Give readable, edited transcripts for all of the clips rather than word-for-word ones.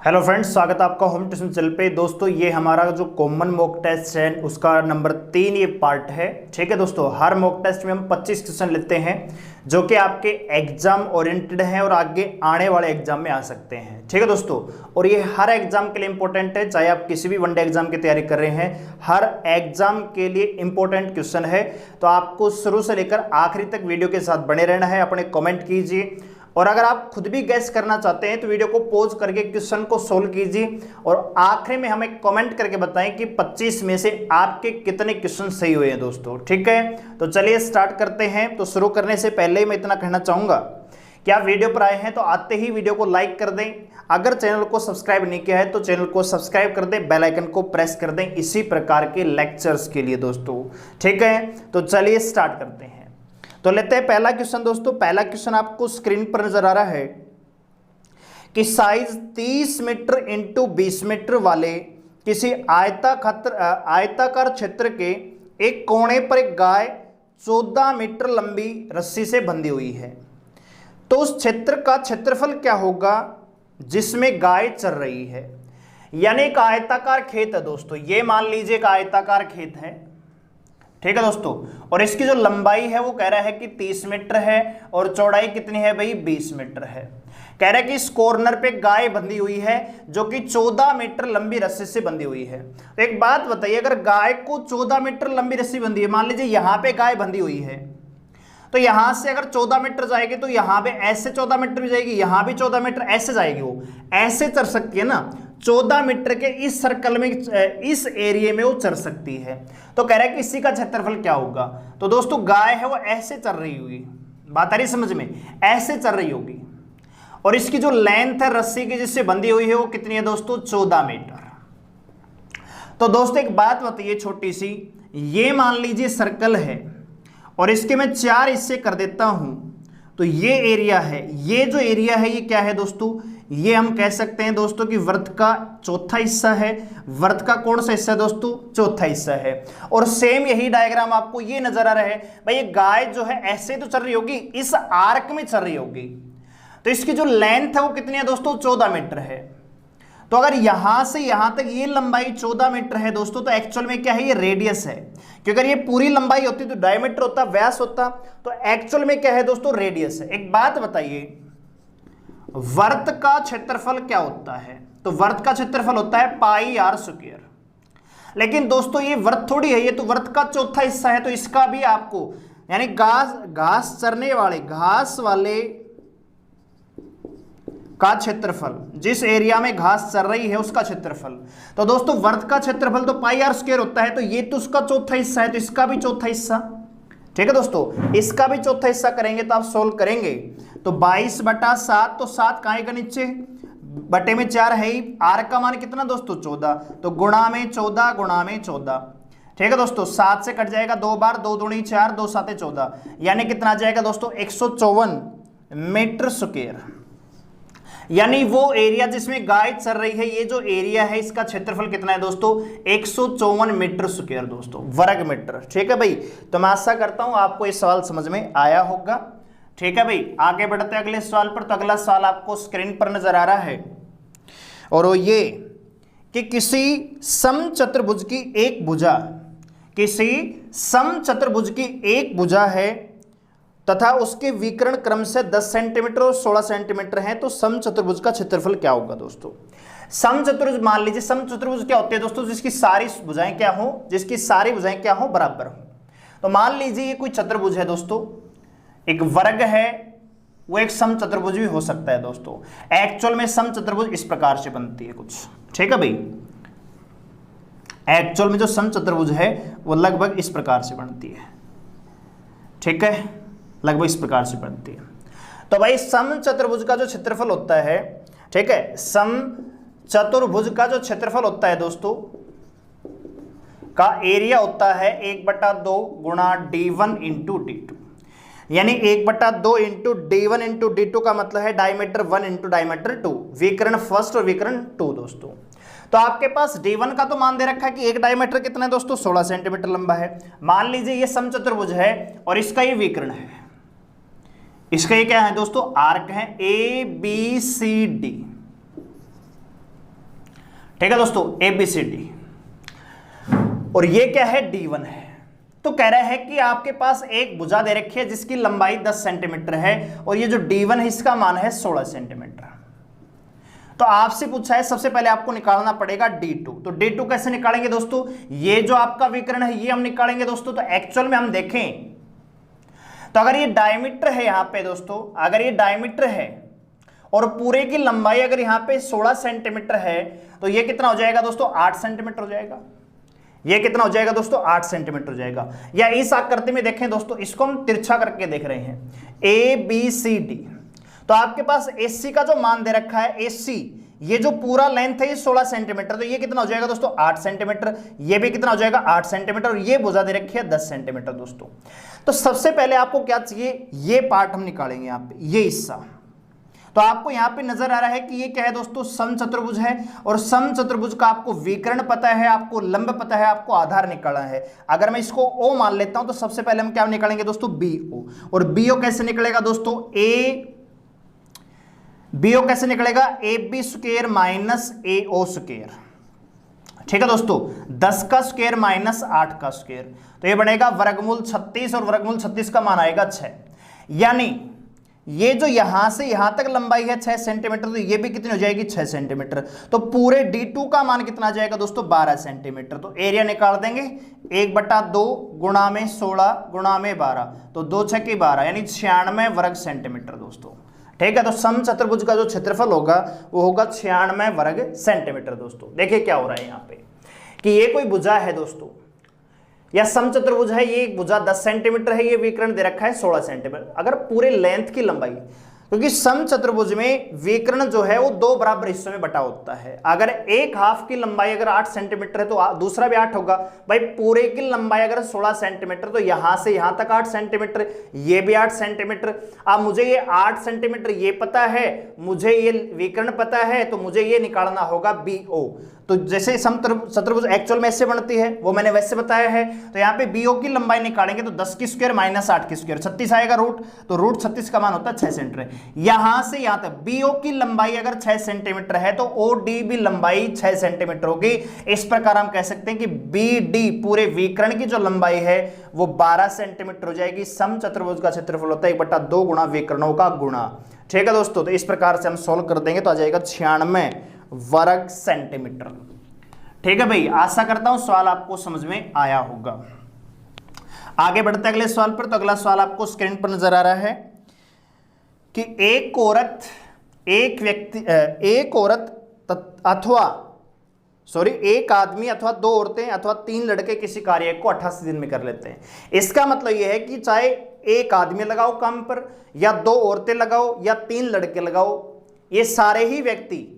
Hello friends, स्वागत है आपका होम ट्यूशन चैनल पे। दोस्तों ये हमारा जो कॉमन मॉक टेस्ट है उसका नंबर 3 ये पार्ट है। ठीक है दोस्तों, हर मॉक टेस्ट में हम 25 क्वेश्चन लेते हैं जो कि आपके एग्जाम ओरिएंटेड हैं और आगे आने वाले एग्जाम में आ सकते हैं। ठीक है दोस्तों, और ये हर एग्जाम के लिए इंपॉर्टेंट है, चाहे आप किसी भी वनडे एग्जाम की तैयारी कर रहे हैं, हर एग्जाम के लिए इंपॉर्टेंट क्वेश्चन है। तो आपको शुरू से लेकर आखिरी तक वीडियो के साथ बने रहना है। अपने कमेंट कीजिए और अगर आप खुद भी गैस करना चाहते हैं तो वीडियो को पॉज करके क्वेश्चन को सोल्व कीजिए और आखिरी में हमें कमेंट करके बताएं कि 25 में से आपके कितने क्वेश्चन सही हुए हैं दोस्तों। ठीक है, तो चलिए स्टार्ट करते हैं। तो शुरू करने से पहले ही मैं इतना कहना चाहूंगा कि आप वीडियो पर आए हैं तो आते ही वीडियो को लाइक कर दें। अगर चैनल को सब्सक्राइब नहीं किया है तो चैनल को सब्सक्राइब कर दें, बेल आइकन को प्रेस कर दें इसी प्रकार के लेक्चर्स के लिए दोस्तों। ठीक है, तो चलिए स्टार्ट करते हैं। तो लेते हैं पहला क्वेश्चन दोस्तों। पहला क्वेश्चन आपको स्क्रीन पर नजर आ रहा है कि साइज 30 मीटर इंटू 20 मीटर वाले किसी आयताकार क्षेत्र के एक कोने पर एक गाय 14 मीटर लंबी रस्सी से बंधी हुई है। तो उस क्षेत्र का क्षेत्रफल क्या होगा जिसमें गाय चर रही है। यानी एक आयताकार खेत है दोस्तों, ये मान लीजिए एक आयताकार खेत है। ठीक है दोस्तों, और इसकी जो लंबाई है वो कह रहा है कि 30 मीटर है और चौड़ाई कितनी है भाई, 20 मीटर है। कह रहा है कि इस कॉर्नर पे गाय बंधी हुई है जो कि 14 मीटर लंबी रस्सी से बंधी हुई है। तो एक बात बताइए, अगर गाय को 14 मीटर लंबी रस्सी बंधी है, मान लीजिए यहां पे गाय बंधी हुई है, तो यहां से अगर 14 मीटर जाएगी तो यहां पे ऐसे 14 मीटर भी जाएगी, यहां भी 14 मीटर ऐसे जाएगी, वो ऐसे चल सकती है ना। 14 मीटर के इस सर्कल में, इस एरिया में वो चल सकती है। तो कह रहा है कि इसी का क्षेत्रफल क्या होगा। तो दोस्तों गाय है वो ऐसे चल रही होगी, बात आ रही समझ में, ऐसे चल रही होगी। और इसकी जो लेंथ है रस्सी की जिससे बंधी हुई है वो कितनी है दोस्तों, 14 मीटर। तो दोस्तों एक बात बताइए छोटी सी, ये मान लीजिए सर्कल है और इसके मैं 4 हिस्से कर देता हूं तो ये एरिया है, ये जो एरिया है ये क्या है दोस्तों, ये हम कह सकते हैं दोस्तों कि वृत्त का चौथा हिस्सा है। वृत्त का कौन सा हिस्सा है दोस्तों, चौथा हिस्सा है। और सेम यही डायग्राम आपको ये नजर आ रहा है भाई, ये गाय जो है ऐसे तो चल रही होगी, इस आर्क में चल रही होगी। तो इसकी जो लेंथ है वो कितनी है दोस्तों, 14 मीटर है। तो अगर यहां से यहां तक ये लंबाई 14 मीटर है दोस्तों, तो एक्चुअल में क्या है, ये रेडियस है। क्योंकि अगर ये पूरी लंबाई होती तो डायमीटर होता, व्यास होता, तो एक्चुअल में क्या है दोस्तों, रेडियस है। एक बात बताइए, वर्त का क्षेत्रफल क्या होता है। तो वर्त का क्षेत्रफल होता है पाई आर स्क्वायर। लेकिन दोस्तों ये वर्त थोड़ी है, ये तो वर्त का चौथा हिस्सा है। तो इसका भी आपको, यानी घास चरने वाले, घास वाले का क्षेत्रफल, जिस एरिया में घास चर रही है उसका क्षेत्रफल। तो दोस्तों वर्त का क्षेत्रफल तो पाई आर स्क्वायर होता है, तो ये तो उसका चौथा हिस्सा है, तो इसका भी चौथा हिस्सा। ठीक है दोस्तों, इसका भी चौथा हिस्सा करेंगे तो आप सोल्व करेंगे तो 22/7, तो 7 कहाँ का नीचे, बटे में 4 है ही। आर का मान कितना दोस्तों, 14, तो गुणा में 14 गुणा में 14। ठीक है दोस्तों, 7 से कट जाएगा 2 बार, 2 दूनी 4, 2 7 14, यानी कितना आ जाएगा दोस्तों, 154 मीटर स्क्वायर। यानी वो एरिया जिसमें गाय चल रही है, ये जो एरिया है इसका क्षेत्रफल कितना है दोस्तों, 154 मीटर स्क्वायर दोस्तों, वर्ग मीटर। ठीक है भाई, तो मैं आशा करता हूं आपको ये सवाल समझ में आया होगा। ठीक है भाई, आगे बढ़ते हैं अगले सवाल पर। तो अगला सवाल आपको स्क्रीन पर नजर आ रहा है और वो ये कि किसी समचतुर्भुज की एक भुजा, किसी समचतुर्भुज की एक भुजा है तथा उसके विकर्ण क्रम से 10 सेंटीमीटर और 16 सेंटीमीटर है। तो समचतुर्भुज का क्षेत्रफल क्या होगा दोस्तों। समचतुर्भुज मान लीजिए, समचतुर्भुज क्या होते हैं दोस्तों, जिसकी सारी भुजाएं क्या हो, जिसकी सारी भुजाएं क्या हो, बराबर हो। तो मान लीजिए ये कोई चतुर्भुज है दोस्तों, एक वर्ग है, वो एक समचतुर्भुज भी हो सकता है दोस्तों। एक्चुअल में समचतुर्भुज इस प्रकार से बनती है कुछ। ठीक है भाई, एक्चुअल में जो समचतुर्भुज है वो लगभग इस प्रकार से बनती है। ठीक है, लगभग इस प्रकार से बनती है। तो भाई समचतुर्भुज का जो क्षेत्रफल होता है, ठीक है, समचतुर्भुज का जो क्षेत्रफल होता है दोस्तों, का एरिया होता है 1/2 गुणा d1 इंटू d2। यानी 1/2 इंटू d1 इंटू d2 का मतलब है डायमीटर 1 इंटू डायमीटर 2, विकर्ण फर्स्ट और विकर्ण 2 दोस्तों। तो आपके पास d1 का तो मान दे रखा है कि एक डायमीटर कितना है दोस्तों, 16 सेंटीमीटर लंबा है। मान लीजिए ये समचतुर्भुज है और इसका ये विकर्ण है, इसका ये क्या है दोस्तों, आर्क है ABCD। ठीक है दोस्तों, ABCD, और ये क्या है, D1 है। तो कह रहा है कि आपके पास एक भुजा दे रखी है जिसकी लंबाई 10 सेंटीमीटर है और ये जो D1 है इसका मान है 16 सेंटीमीटर। तो आपसे पूछा है सबसे पहले आपको निकालना पड़ेगा D2। तो D2 कैसे निकालेंगे दोस्तों, ये जो आपका विकर्ण है ये हम निकालेंगे दोस्तों। तो एक्चुअल में हम देखें तो अगर ये डायमीटर है यहां पे दोस्तों, अगर ये डायमीटर है और पूरे की लंबाई अगर यहां पे 16 सेंटीमीटर है तो ये कितना हो जाएगा दोस्तों, 8 सेंटीमीटर हो जाएगा। ये कितना हो जाएगा दोस्तों, 8 सेंटीमीटर हो जाएगा। या इस आकृति में देखें दोस्तों, इसको हम तिरछा करके देख रहे हैं, ABCD। तो आपके पास AC का जो मान दे रखा है, AC ये जो पूरा लेंथ है ये 16 सेंटीमीटर, तो ये कितना हो जाएगा दोस्तों, 8 सेंटीमीटर। ये भी कितना हो जाएगा, 8 सेंटीमीटर। और ये भुजा दे रखी है 10 सेंटीमीटर दोस्तों। तो सबसे पहले आपको क्या चाहिए, ये पार्ट हम निकालेंगे यहाँ पे, ये हिस्सा। तो आपको यहां पे नजर आ रहा है कि ये क्या है दोस्तों, समचतुर्भुज है। और समचतुर्भुज का आपको विकर्ण पता है, आपको लंब पता है, आपको आधार निकालना है। अगर मैं इसको O मान लेता हूं तो सबसे पहले हम क्या निकालेंगे दोस्तों, BO। और BO कैसे निकलेगा दोस्तों, BO कैसे निकलेगा, AB square minus AO square. ठीक है दोस्तों, 10 का स्क्वायर माइनस 8 का स्क्वायर, तो ये बनेगा वर्गमूल 36 और वर्गमूल 36 का मान आएगा 6। यानी ये जो यहां से यहां तक लंबाई है 6 सेंटीमीटर, तो ये भी कितनी हो जाएगी, 6 सेंटीमीटर। तो पूरे D2 का मान कितना आ जाएगा दोस्तों, 12 सेंटीमीटर। तो एरिया निकाल देंगे, 1/2 गुणा में 16 गुणा में 12, तो 2 × 6 = 12, यानी 96 वर्ग सेंटीमीटर दोस्तों। ठीक है, तो समचतुर्भुज का जो क्षेत्रफल होगा वो होगा 96 वर्ग सेंटीमीटर दोस्तों। देखिए क्या हो रहा है यहाँ पे कि ये कोई भुजा है दोस्तों, या समचतुर्भुज है, ये भुजा 10 सेंटीमीटर है, ये विकर्ण दे रखा है 16 सेंटीमीटर। अगर पूरे लेंथ की लंबाई, क्योंकि समचतुर्भुज में विकर्ण जो है वो 2 बराबर हिस्सों में बटा होता है। अगर एक हाफ की लंबाई अगर 8 सेंटीमीटर है तो दूसरा भी 8 होगा। भाई पूरे की लंबाई अगर 16 सेंटीमीटर तो यहां से यहां तक 8 सेंटीमीटर, ये भी 8 सेंटीमीटर। अब मुझे ये 8 सेंटीमीटर ये पता है, मुझे ये विकर्ण पता है, तो मुझे ये निकालना होगा BO। तो जैसे समचतुर्भुज एक्चुअल में ऐसे बनती है वो मैंने वैसे बताया है। तो यहाँ पे BO की लंबाई निकालेंगे तो 10 की स्क्वायर माइनस 8 की स्क्वायर, 36 आएगा रूट, तो रूट 36 का मान होता है 6 सेंटीमीटर। यहां से यहां तक BO की लंबाई अगर 6 सेंटीमीटर है तो OD भी लंबाई 6 सेंटीमीटर होगी। इस प्रकार हम कह सकते हैं कि BD पूरे विकर्ण की जो लंबाई है वो 12 सेंटीमीटर हो जाएगी। समचतुर्भुज का क्षेत्रफल होता है 1/2 गुणा विकर्णों का गुणा। ठीक है दोस्तों, तो इस प्रकार से हम सोल्व कर देंगे तो आ जाएगा 96 वर्ग सेंटीमीटर। ठीक है भाई, आशा करता हूं सवाल आपको समझ में आया होगा। आगे बढ़ते अगले सवाल पर। तो अगला सवाल आपको स्क्रीन पर नजर आ रहा है कि एक आदमी अथवा 2 औरतें अथवा 3 लड़के किसी कार्य को 88 दिन में कर लेते हैं। इसका मतलब यह है कि चाहे एक आदमी लगाओ काम पर, या 2 औरतें लगाओ, या 3 लड़के लगाओ, ये सारे ही व्यक्ति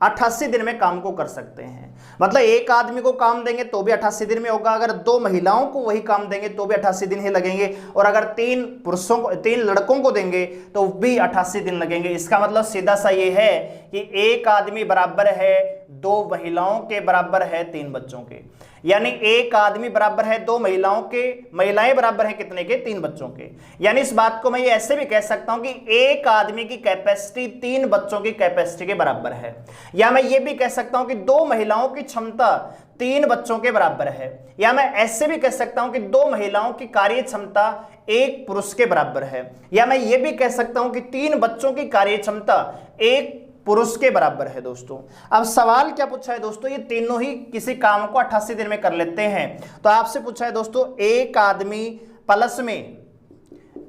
88 दिन में काम को कर सकते हैं। मतलब एक आदमी को काम देंगे तो भी 88 दिन में होगा, अगर 2 महिलाओं को वही काम देंगे तो भी 88 दिन ही लगेंगे, और अगर 3 लड़कों को देंगे तो भी 88 दिन लगेंगे। इसका मतलब सीधा सा ये है कि एक आदमी बराबर है 2 महिलाओं के बराबर है 3 बच्चों के, यानी एक आदमी बराबर है 2 महिलाओं के, महिलाएं बराबर है कितने के, 3 बच्चों के। यानी इस बात को मैं ये ऐसे भी कह सकता हूं कि एक आदमी की कैपेसिटी 3 बच्चों की कैपेसिटी के बराबर है, या मैं ये भी कह सकता हूं कि 2 महिलाओं की क्षमता 3 बच्चों के बराबर है, या मैं ऐसे भी कह सकता हूं कि 2 महिलाओं की कार्य क्षमता 1 पुरुष के बराबर है, या मैं ये भी कह सकता हूं कि 3 बच्चों की कार्य क्षमता 1 पुरुष के बराबर है दोस्तों। अब सवाल क्या पूछा है दोस्तों, ये तीनों ही किसी काम को 88 दिन में कर लेते हैं। तो आपसे पूछा है दोस्तों एक आदमी प्लस में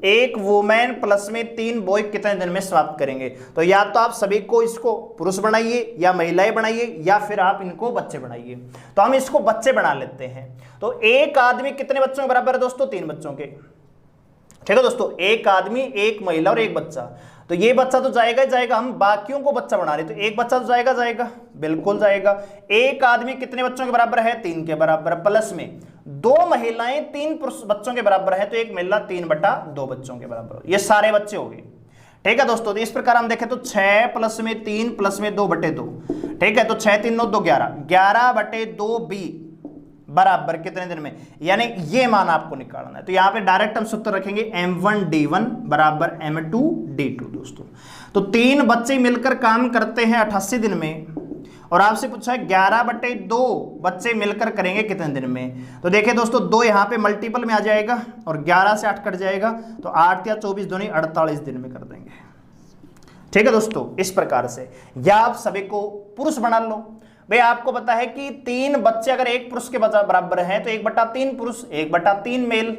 एक वुमेन प्लस में 3 बॉय कितने दिन में समाप्त करेंगे। तो या तो आप सभी को इसको पुरुष बनाइए, या महिलाएं बनाइए, या फिर आप इनको बच्चे बनाइए। तो हम इसको बच्चे बना लेते हैं। तो एक आदमी कितने बच्चों के बराबर है दोस्तों, 3 बच्चों के। ठीक है दोस्तों, एक आदमी, एक महिला और एक बच्चा। तो ये बच्चा तो जाएगा ही जाएगा, हम बाकियों को बच्चा बना रहे, तो एक बच्चा तो जाएगा, बिल्कुल जाएगा। एक आदमी कितने बच्चों के बराबर है, 3 के बराबर, प्लस में 2 महिलाएं 3 बच्चों के बराबर है, तो एक महिला 3/2 बच्चों के बराबर, ये सारे बच्चे हो गए। ठीक है दोस्तों, तो इस प्रकार हम देखें तो 6 प्लस में 3 प्लस में 2/2। ठीक है, तो 6 3 9 2 11, 11/2 बी बराबर कितने दिन में, यानी ये मान आपको निकालना है। तो यहां पे डायरेक्ट हम सूत्र रखेंगे M1D1 बराबर M2D2 दोस्तों। तो 3 बच्चे मिलकर काम करते हैं 88 दिन में, और आपसे पूछा है 11/2 बच्चे मिलकर करेंगे कितने दिन में। तो देखिए दोस्तों 2 यहाँ पे मल्टीपल में आ जाएगा और 11 से 8 कट जाएगा, तो 8 या 24 दूनी 48 दिन में कर देंगे। ठीक है दोस्तों, इस प्रकार से। या आप सभी को पुरुष बना लो। भाई आपको पता है कि 3 बच्चे अगर एक पुरुष के बराबर हैं तो 1/3 पुरुष 1/3 मेल।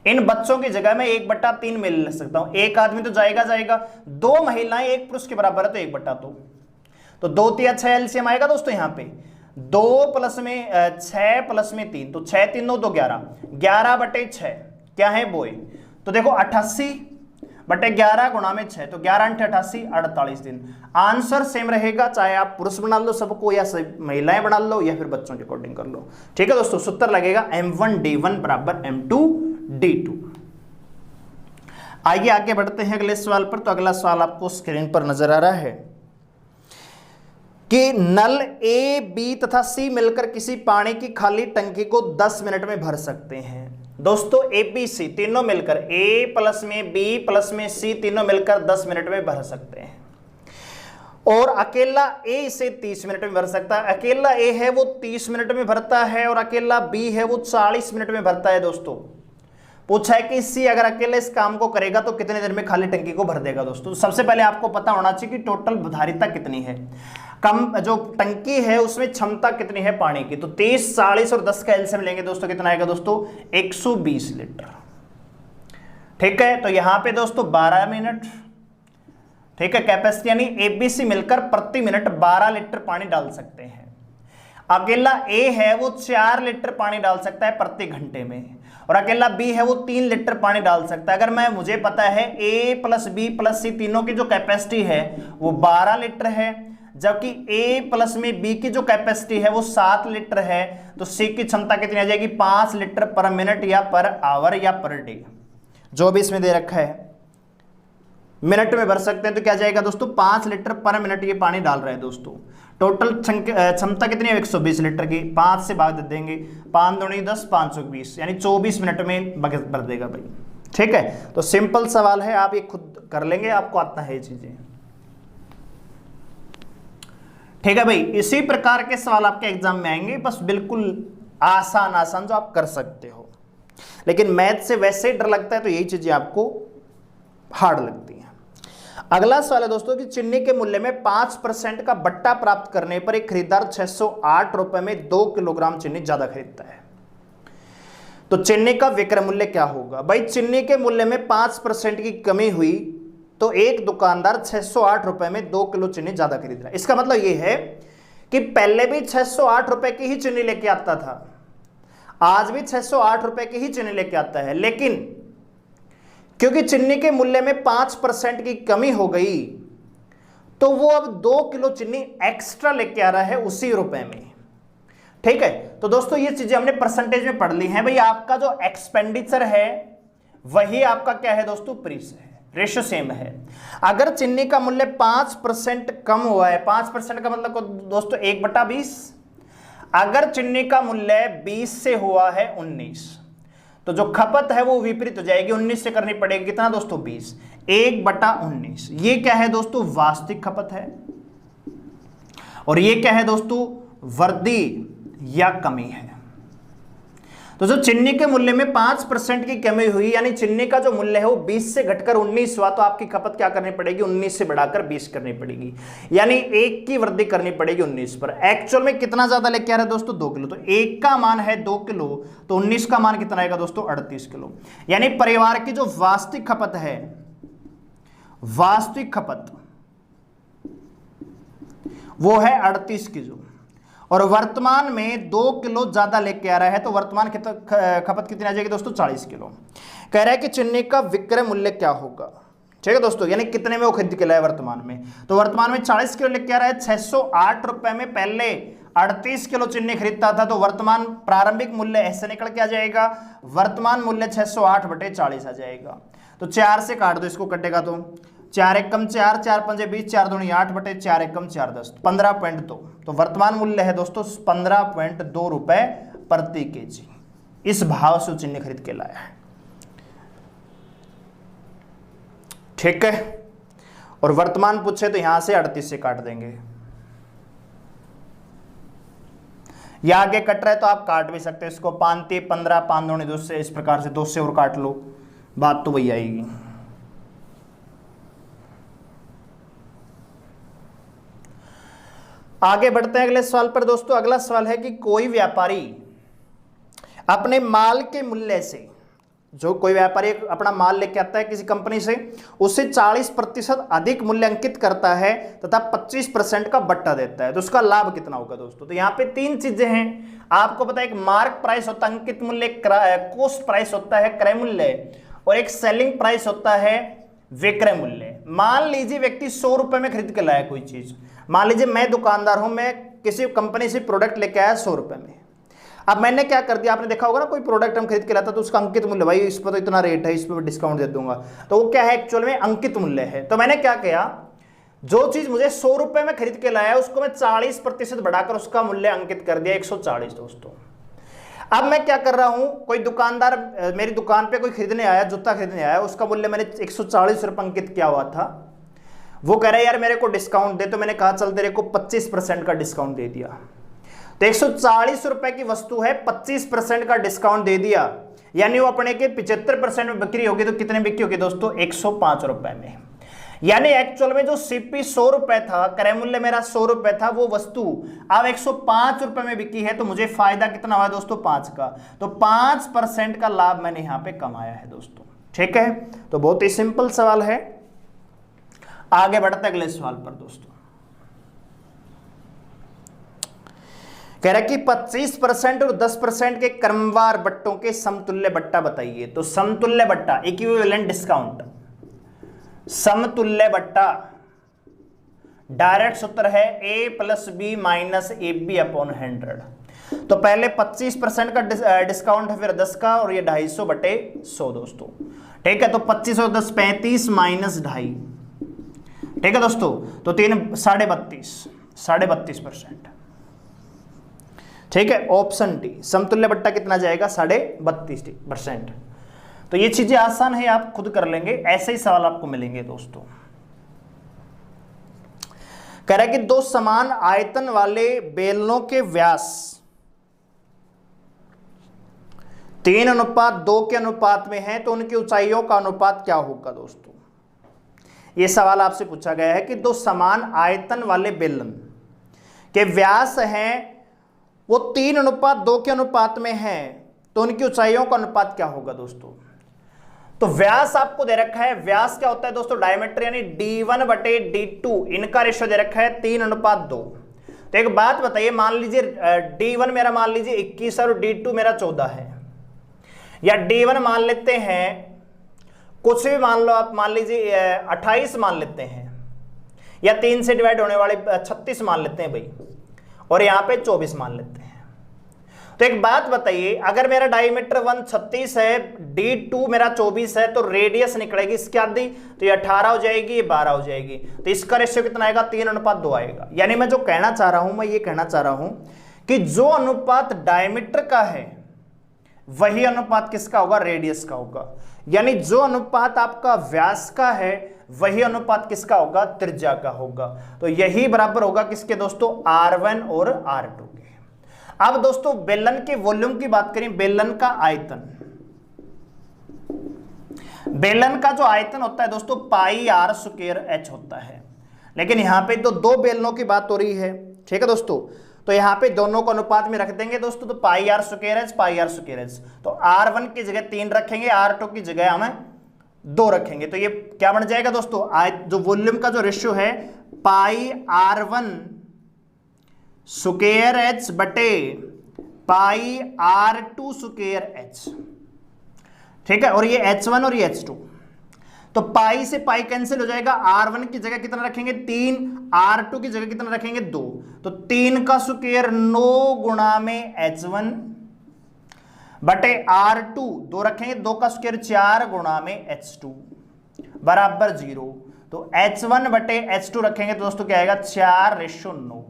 इन बच्चों की जगह में 1/3 मेल ले सकता हूं। एक आदमी तो जाएगा, 2 महिलाएं एक पुरुष के बराबर है तो 1/2, तो 2 तिया 6 एलसीएम आएगा दोस्तों। यहाँ पे 2 + में 6 + में 3, तो 6 3 9 2 11, 11/6 क्या है बॉय। तो देखो 88/11 गुणा में 6, तो 11 × 88 48 दिन। आंसर सेम रहेगा, चाहे आप पुरुष बना लो सबको या महिलाएं बना लो या फिर बच्चों के अकॉर्डिंग कर लो। ठीक है दोस्तों, सूत्र लगेगा M1D1 = M2D2। आइए आगे बढ़ते हैं अगले सवाल पर। तो अगला सवाल आपको स्क्रीन पर नजर आ रहा है कि नल ए, बी तथा सी मिलकर किसी पानी की खाली टंकी को 10 मिनट में भर सकते हैं। दोस्तों ए बी सी तीनों मिलकर, ए प्लस में बी प्लस में सी तीनों मिलकर 10 मिनट में भर सकते हैं। और अकेला ए इसे 30 मिनट में भर सकता है। अकेला ए है वो 30 मिनट में भरता है और अकेला बी है वो 40 मिनट में भरता है। दोस्तों पूछा है कि सी अगर अकेले इस काम को करेगा तो कितने देर में खाली टंकी को भर देगा। दोस्तों सबसे पहले आपको पता होना चाहिए कि टोटल धारिता कितनी है, कम जो टंकी है उसमें क्षमता कितनी है पानी की। तो 30, 40 और 10 का एलसीएम लेंगे दोस्तों, कितना आएगा दोस्तों 120 लीटर। ठीक है, तो यहां पे दोस्तों 12 मिनट। ठीक है, कैपेसिटी यानी एबीसी मिलकर प्रति मिनट 12 लीटर पानी डाल सकते हैं। अकेला ए है वो 4 लीटर पानी डाल सकता है प्रति घंटे में, और अकेला बी है वो 3 लीटर पानी डाल सकता है। अगर मुझे पता है ए प्लस बी प्लस सी तीनों की जो कैपेसिटी है वो 12 लीटर है, जबकि ए प्लस में बी की जो कैपेसिटी है वो 7 लीटर है, तो सी की क्षमता कितनी आ जाएगी 5 लीटर पर मिनट या पर आवर या पर डे, जो भी इसमें दे रखा है। मिनट में भर सकते हैं तो क्या जाएगा दोस्तों 5 लीटर पर मिनट ये पानी डाल रहे हैं। दोस्तों टोटल क्षमता कितनी है 120 लीटर की, 5 से भाग दे देंगे, 5 दूनी 10, 520 यानी 24 मिनट में भर देगा भाई। ठीक है, तो सिंपल सवाल है, आप ये खुद कर लेंगे, आपको आता है ये चीजें। ठीक है भाई, इसी प्रकार के सवाल आपके एग्जाम में आएंगे, बस बिल्कुल आसान जो आप कर सकते हो। लेकिन मैथ से वैसे डर लगता है तो यही चीजें आपको हार्ड लगती हैं। अगला सवाल है दोस्तों कि चीनी के मूल्य में 5% का बट्टा प्राप्त करने पर एक खरीदार 608 रुपए में 2 किलोग्राम चीनी ज्यादा खरीदता है, तो चीनी का विक्रय मूल्य क्या होगा। भाई चीनी के मूल्य में 5% की कमी हुई तो एक दुकानदार 608 रुपए में 2 किलो चीनी ज्यादा खरीद रहा है। इसका मतलब यह है कि पहले भी 608 रुपए की ही चीनी लेके आता था, आज भी 608 रुपए की ही चीनी लेके आता है, लेकिन क्योंकि चीनी के मूल्य में 5% की कमी हो गई तो वो अब 2 किलो चीनी एक्स्ट्रा लेके आ रहा है उसी रुपए में। ठीक है, तो दोस्तों ये चीजें हमने परसेंटेज में पढ़ ली हैं। भाई आपका जो एक्सपेंडिचर है वही आपका क्या है दोस्तों प्रीस है, रेशियो सेम है। अगर चीनी का मूल्य 5% कम हुआ है, 5% का मतलब दोस्तों 1/20, अगर चीनी का मूल्य 20 से हुआ है 19, तो जो खपत है वो विपरीत हो जाएगी, 19 से करनी पड़ेगी कितना दोस्तों 20, 1/19। ये क्या है दोस्तों वास्तविक खपत है, और ये क्या है दोस्तों वृद्धि या कमी है। तो जो चीनी के मूल्य में 5% की कमी हुई, यानी चीनी का जो मूल्य है वो 20 से घटकर 19 हुआ, तो आपकी खपत क्या करनी पड़ेगी 19 से बढ़ाकर 20 करनी पड़ेगी, यानी 1 की वृद्धि करनी पड़ेगी 19 पर। एक्चुअल में कितना ज्यादा लेके आ रहा है दोस्तों 2 किलो, तो 1 का मान है 2 किलो, तो 19 का मान कितना आएगा दोस्तों 38 किलो। यानी परिवार की जो वास्तविक खपत है, वास्तविक खपत वो है 38 किलो, और वर्तमान में 2 किलो ज्यादा लेके आ रहा है, तो वर्तमान खपत कितनी आ जाएगी दोस्तों 40 किलो। कह रहा है कि चीनी का विक्रय मूल्य क्या होगा। ठीक है दोस्तों, यानी कितने में वो खरीद के लाया वर्तमान में, तो वर्तमान में 40 किलो लेके आ रहा है। 608 रुपए में पहले 38 किलो चीनी खरीदता था, तो वर्तमान प्रारंभिक मूल्य ऐसे निकल के आ जाएगा, वर्तमान मूल्य 608/40 आ जाएगा। तो 4 से काट दो इसको, कटेगा तो 4 एकम 4, 4 पंजे 20, 4 दूनी 8/4 एकम 4 10, 15.2। तो वर्तमान मूल्य है दोस्तों 15.2 रुपए प्रति केजी। इस भाव से चीनी खरीद के लाया है। ठीक है, और वर्तमान पूछे तो यहां से 38 से काट देंगे। या आगे कट रहा है तो आप काट भी सकते हो इसको, 5 3 15, 5 दूनी 2 से, इस प्रकार से 2 से और काट लो, बात तो वही आएगी। आगे बढ़ते हैं अगले सवाल पर दोस्तों। अगला सवाल है कि कोई व्यापारी अपने माल के मूल्य से, जो कोई व्यापारी अपना माल लेके आता है किसी कंपनी से, उससे 40% अधिक मूल्य अंकित करता है तथा 25% का बट्टा देता है, तो उसका लाभ कितना होगा दोस्तों। तो यहाँ पे 3 चीजें हैं, आपको पता है, एक मार्क प्राइस होता है अंकित मूल्य, कॉस्ट प्राइस होता है क्रय मूल्य, और एक सेलिंग प्राइस होता है विक्रय मूल्य। मान लीजिए व्यक्ति 100 रुपए में खरीद के लाया कोई चीज, मान लीजिए मैं दुकानदार हूं, मैं किसी कंपनी से प्रोडक्ट लेके आया 100 रुपए में। अब मैंने क्या कर दिया, आपने देखा होगा ना, कोई प्रोडक्ट हम खरीद के लाता तो उसका अंकित मूल्य, भाई इस पर तो इतना रेट है, इस पर डिस्काउंट दे दूंगा, तो वो क्या है एक्चुअल में अंकित मूल्य है। तो मैंने क्या किया, जो चीज मुझे 100 रुपए में खरीद के लाया उसको मैं 40% बढ़ाकर उसका मूल्य अंकित कर दिया 140 दोस्तों। अब मैं क्या कर रहा हूं, कोई दुकानदार मेरी दुकान पे कोई खरीदने आया, जूता खरीदने आया, उसका मूल्य मैंने 140 रुपए अंकित किया हुआ था, वो कह रहा है यार मेरे को डिस्काउंट दे, तो मैंने कहा चल तेरे को 25% का डिस्काउंट दे दिया। तो 140 रुपए की वस्तु है, 25% का डिस्काउंट दे दिया, यानी वो अपने के 75% में बिक्री होगी, तो कितने बिक्री होगी दोस्तों, 105 रुपए में। यानी एक्चुअल में जो सीपी 100 रुपए था, क्रय मूल्य मेरा 100 रुपए था, वो वस्तु अब 105 रुपए में बिकी है, तो मुझे फायदा कितना हुआ दोस्तों, 5 का। तो 5% का लाभ मैंने यहां पे कमाया है दोस्तों। ठीक है, तो बहुत ही सिंपल सवाल है। आगे बढ़ते अगले सवाल पर दोस्तों। कह रहा है कि 25% और 10% के क्रमवार बट्टों के समतुल्य बट्टा बताइए। तो समतुल्य बट्टा, इक्विवेलेंट डिस्काउंट, समतुल्य बट्टा, डायरेक्ट सूत्र है a + b - ab अपॉन 100। तो पहले 25% का डिस्काउंट है, फिर 10 का, और ये 250 बटे 100 दोस्तों। ठीक है, तो 25 और 10 35 माइनस 2.5। ठीक है दोस्तों, तो 3 32.5%। ठीक है, ऑप्शन डी समतुल्य बट्टा कितना जाएगा, 32.5%। तो ये चीजें आसान है, आप खुद कर लेंगे, ऐसे ही सवाल आपको मिलेंगे दोस्तों। कह रहा है कि 2 समान आयतन वाले बेलनों के व्यास 3:2 के अनुपात में है, तो उनकी ऊंचाइयों का अनुपात क्या होगा दोस्तों। यह सवाल आपसे पूछा गया है कि 2 समान आयतन वाले बेलन के व्यास हैं, वो 3:2 के अनुपात में है, तो उनकी ऊंचाइयों का अनुपात क्या होगा दोस्तों। तो व्यास आपको दे रखा है, व्यास क्या होता है दोस्तों, डायमीटर यानी d1/d2, इनका रेशियो दे रखा है 3:2। तो एक बात बताइए, मान लीजिए d1 मेरा मान लीजिए 21 और d2 मेरा 14 है, या d1 मान लेते हैं, कुछ भी मान लो आप, मान लीजिए 28 मान लेते हैं, या 3 से डिवाइड होने वाले 36 मान लेते हैं भाई, और यहां पे 24 मान लेते हैं। तो एक बात बताइए, अगर मेरा डायमीटर 1 36 है, d2 मेरा 24 है, तो रेडियस निकलेगी इसकी आधी, तो ये 18 हो जाएगी, ये 12 हो जाएगी, तो इसका रेशियो कितना आएगा, 3:2 आएगा। यानी मैं जो कहना चाह रहा हूं, मैं ये कहना चाह रहा हूं कि जो अनुपात डायमीटर का है वही अनुपात किसका होगा, रेडियस का होगा। यानी जो अनुपात आपका व्यास का है वही अनुपात किसका होगा, त्रिज्या का होगा। तो यही बराबर होगा किसके दोस्तों, R1 और R2 के। अब दोस्तों बेलन के वॉल्यूम की बात करें, बेलन का आयतन, बेलन का जो आयतन होता है दोस्तों πr² होता है, लेकिन यहां पे तो 2 बेलनों की बात हो रही है। ठीक है दोस्तों, तो यहां पे दोनों को अनुपात में रख देंगे दोस्तों, तो πr², तो R1 की जगह 3 रखेंगे, R2 की जगह हमें 2 रखेंगे, तो ये क्या बन जाएगा दोस्तों, जो वॉल्यूम का जो रेशियो है πr1² बटे πr2²। ठीक है, और ये H1 और ये H2, तो पाई से पाई कैंसिल हो जाएगा, R1 की जगह कितना रखेंगे 3, R2 की जगह कितना रखेंगे 2, तो 3 का स्क्वायर 9 गुणा में H1 बटे R2 2 रखेंगे, 2 का स्क्वायर 4 गुणा में H2 बराबर 0। तो H1 बटे H2 रखेंगे तो दोस्तों क्या आएगा, 4:9।